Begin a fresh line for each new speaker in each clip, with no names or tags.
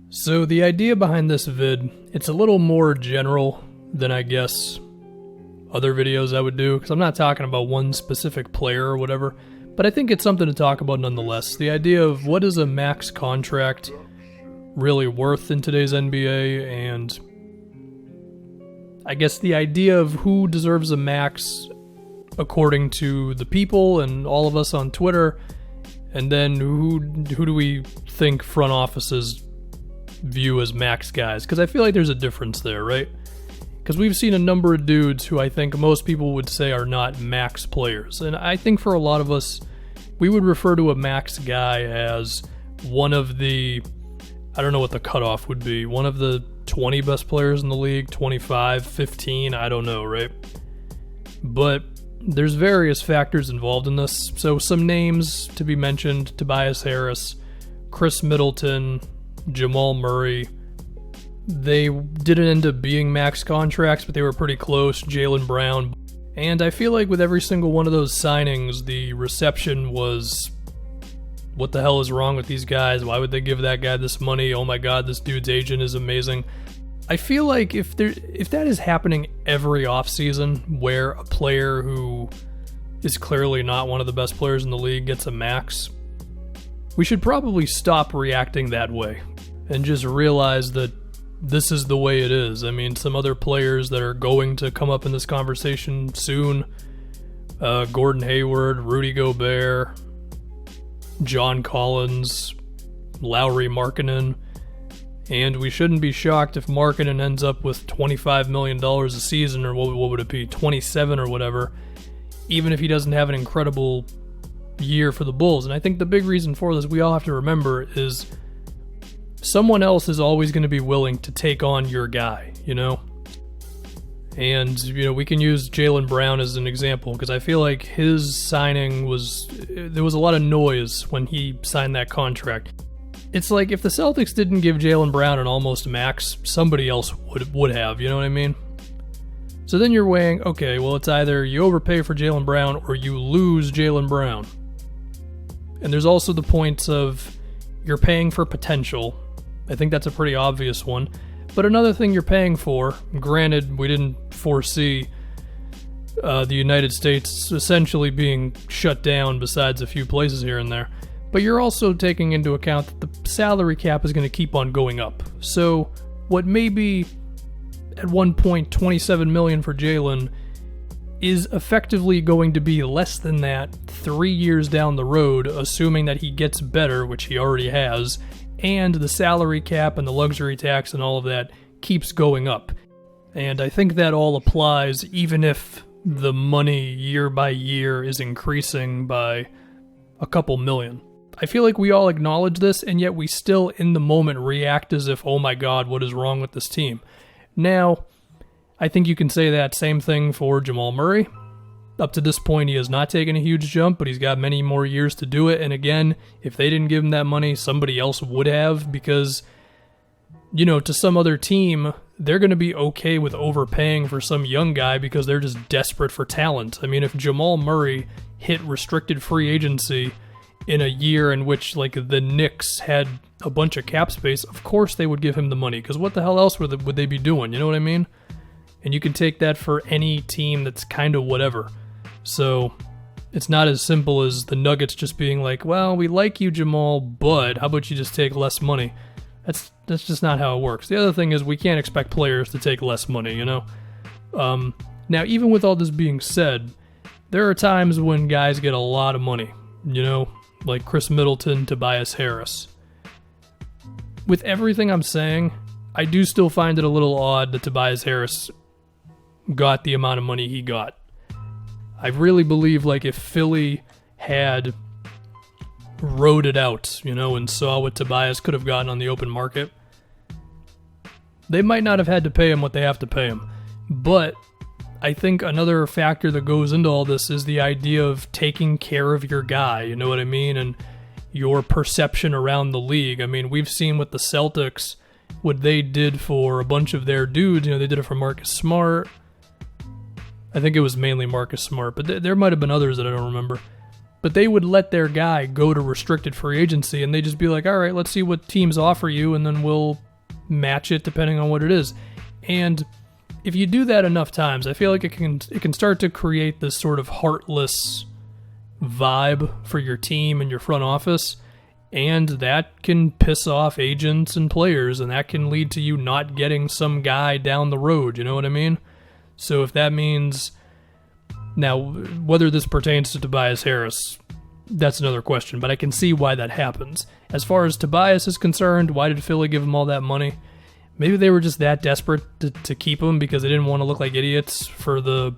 So the idea behind this vid, it's a little more general than I guess other videos I would do, because I'm not talking about one specific player or whatever, but I think it's something to talk about nonetheless. The idea of what is a max contract really worth in today's NBA, and I guess the idea of who deserves a max according to the people and all of us on Twitter, and then who do we think front offices view as max guys, because I feel like there's a difference there, right? Because we've seen a number of dudes who I think most people would say are not max players, and I think for a lot of us, we would refer to a max guy as one of the, I don't know what the cutoff would be, one of the 20 best players in the league, 25, 15, I don't know, right? But there's various factors involved in this, so some names to be mentioned: Tobias Harris, Chris Middleton, Jamal Murray. They didn't end up being max contracts, but they were pretty close. Jaylen Brown. And I feel like with every single one of those signings, the reception was, what the hell is wrong with these guys? Why would they give that guy this money? Oh my god, this dude's agent is amazing. I feel like if that is happening every offseason, where a player who is clearly not one of the best players in the league gets a max, we should probably stop reacting that way and just realize that this is the way it is. I mean, some other players that are going to come up in this conversation soon, Gordon Hayward, Rudy Gobert, John Collins, Lauri Markkanen, and we shouldn't be shocked if Markkanen ends up with $25 million a season, or what would it be, 27 or whatever, even if he doesn't have an incredible year for the Bulls. And I think the big reason for this, we all have to remember, is someone else is always going to be willing to take on your guy, you know? And, you know, we can use Jaylen Brown as an example, because I feel like his signing there was a lot of noise when he signed that contract. It's like if the Celtics didn't give Jaylen Brown an almost max, somebody else would have, you know what I mean? So then you're weighing, okay, well, it's either you overpay for Jaylen Brown or you lose Jaylen Brown. And there's also the points of you're paying for potential. I think that's a pretty obvious one. But another thing you're paying for, granted, we didn't foresee the United States essentially being shut down besides a few places here and there, but you're also taking into account that the salary cap is going to keep on going up. So what may be at one point $27 million for Jaylen is effectively going to be less than that 3 years down the road, assuming that he gets better, which he already has, and the salary cap and the luxury tax and all of that keeps going up. And I think that all applies even if the money year by year is increasing by a couple million. I feel like we all acknowledge this, and yet we still in the moment react as if, oh my god, what is wrong with this team? Now, I think you can say that same thing for Jamal Murray. Up to this point, he has not taken a huge jump, but he's got many more years to do it. And again, if they didn't give him that money, somebody else would have, because, you know, to some other team, they're going to be okay with overpaying for some young guy because they're just desperate for talent. I mean, if Jamal Murray hit restricted free agency in a year in which, like, the Knicks had a bunch of cap space, of course they would give him the money, because what the hell else would they be doing? You know what I mean? And you can take that for any team that's kind of whatever. So it's not as simple as the Nuggets just being like, well, we like you, Jamal, but how about you just take less money? That's just not how it works. The other thing is we can't expect players to take less money, you know? Now, even with all this being said, there are times when guys get a lot of money, you know, like Chris Middleton, Tobias Harris. With everything I'm saying, I do still find it a little odd that Tobias Harris got the amount of money he got. I really believe, like, if Philly had rode it out, you know, and saw what Tobias could have gotten on the open market, they might not have had to pay him what they have to pay him. But I think another factor that goes into all this is the idea of taking care of your guy, you know what I mean, and your perception around the league. I mean, we've seen with the Celtics what they did for a bunch of their dudes. You know, they did it for Marcus Smart. I think it was mainly Marcus Smart, but there might have been others that I don't remember. but they would let their guy go to restricted free agency, and they just be like, all right, let's see what teams offer you, and then we'll match it depending on what it is. And if you do that enough times, I feel like it can start to create this sort of heartless vibe for your team and your front office, and that can piss off agents and players, and that can lead to you not getting some guy down the road, you know what I mean? So if that means... Now, whether this pertains to Tobias Harris, that's another question, but I can see why that happens. As far as Tobias is concerned, why did Philly give him all that money? Maybe they were just that desperate to keep him because they didn't want to look like idiots for the,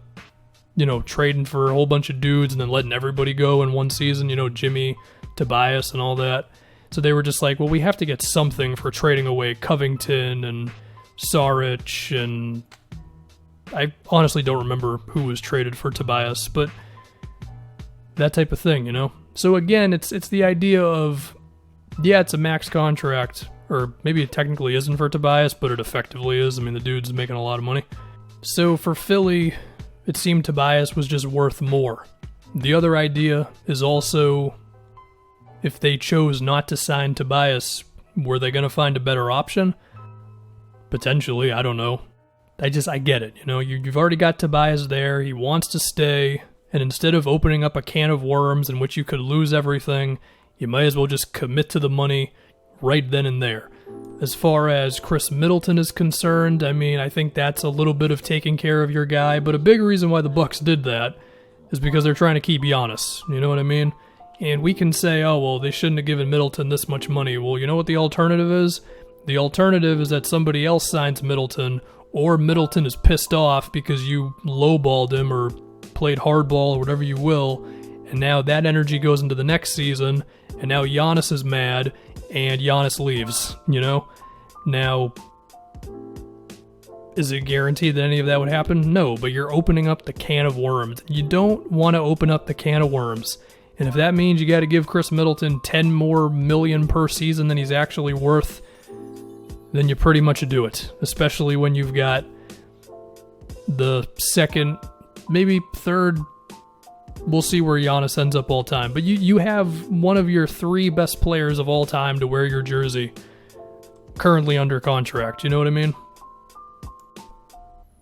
trading for a whole bunch of dudes and then letting everybody go in one season, Jimmy, Tobias, and all that. So they were just like, well, we have to get something for trading away Covington and Saric, and I honestly don't remember who was traded for Tobias, but that type of thing, So again, it's the idea of, yeah, it's a max contract, or maybe it technically isn't for Tobias, but it effectively is. I mean, the dude's making a lot of money. So for Philly, it seemed Tobias was just worth more. The other idea is also, if they chose not to sign Tobias, were they going to find a better option? Potentially, I don't know. I get it, you've already got Tobias there, he wants to stay, and instead of opening up a can of worms in which you could lose everything, you might as well just commit to the money right then and there. As far as Chris Middleton is concerned, I think that's a little bit of taking care of your guy, but a big reason why the Bucks did that is because they're trying to keep Giannis, you know what I mean? And we can say, oh, well, they shouldn't have given Middleton this much money. Well, you know what the alternative is? The alternative is that somebody else signs Middleton, or Middleton is pissed off because you lowballed him or played hardball or whatever you will, and now that energy goes into the next season, and now Giannis is mad, and Giannis leaves, Now, is it guaranteed that any of that would happen? No, but you're opening up the can of worms. You don't want to open up the can of worms. And if that means you got to give Chris Middleton $10 more million per season than he's actually worth, then you pretty much do it, especially when you've got the second, maybe third, we'll see where Giannis ends up all time, but you have one of your 3 best players of all time to wear your jersey currently under contract, you know what I mean?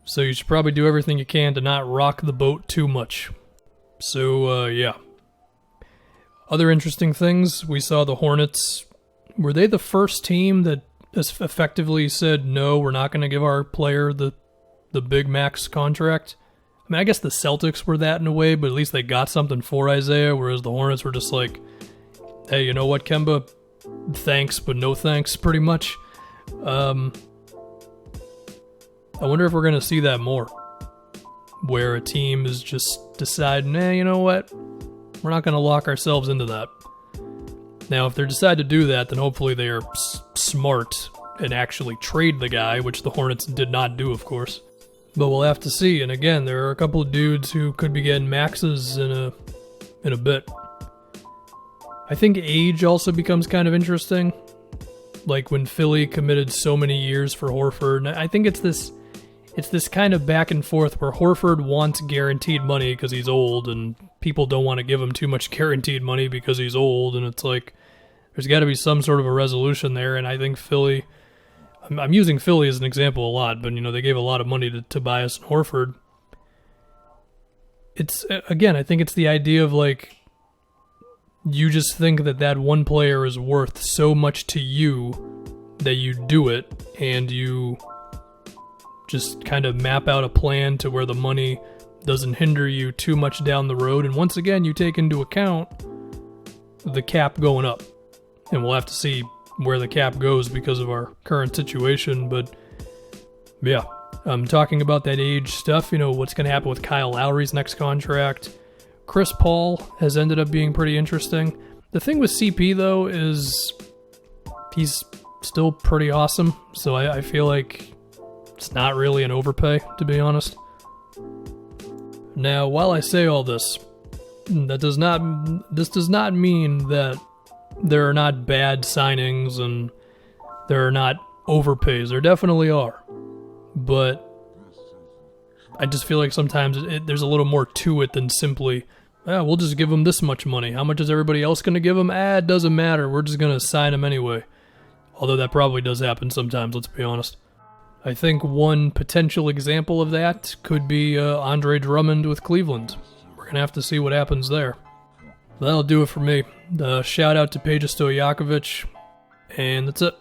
So you should probably do everything you can to not rock the boat too much. So, yeah. Other interesting things, we saw the Hornets. Were they the first team that effectively said, no, we're not going to give our player the big max contract? I guess the Celtics were that in a way, but at least they got something for Isaiah, whereas the Hornets were just like, hey, you know what, Kemba? Thanks, but no thanks, pretty much. I wonder if we're going to see that more, where a team is just deciding, you know what? We're not going to lock ourselves into that. Now, if they decide to do that, then hopefully they are smart and actually trade the guy, which the Hornets did not do, of course. But we'll have to see. And again, there are a couple of dudes who could be getting maxes in a bit. I think age also becomes kind of interesting. Like when Philly committed so many years for Horford. And I think it's this kind of back and forth where Horford wants guaranteed money because he's old, and people don't want to give him too much guaranteed money because he's old, and it's like there's got to be some sort of a resolution there. And I think Philly, I'm using Philly as an example a lot, but they gave a lot of money to Tobias and Horford. It's, again, I think it's the idea of like, you just think that one player is worth so much to you that you do it, and you just kind of map out a plan to where the money doesn't hinder you too much down the road. And once again, you take into account the cap going up. And we'll have to see where the cap goes because of our current situation. But yeah, I'm talking about that age stuff. What's going to happen with Kyle Lowry's next contract. Chris Paul has ended up being pretty interesting. The thing with CP, though, is he's still pretty awesome. So I feel like it's not really an overpay, to be honest. Now, while I say all this, this does not mean that there are not bad signings and there are not overpays. There definitely are. But I just feel like sometimes there's a little more to it than simply we'll just give him this much money. How much is everybody else going to give him? It doesn't matter. We're just going to sign him anyway. Although that probably does happen sometimes, let's be honest. I think one potential example of that could be Andre Drummond with Cleveland. We're going to have to see what happens there. That'll do it for me. Shout out to Peja Stojakovic, and that's it.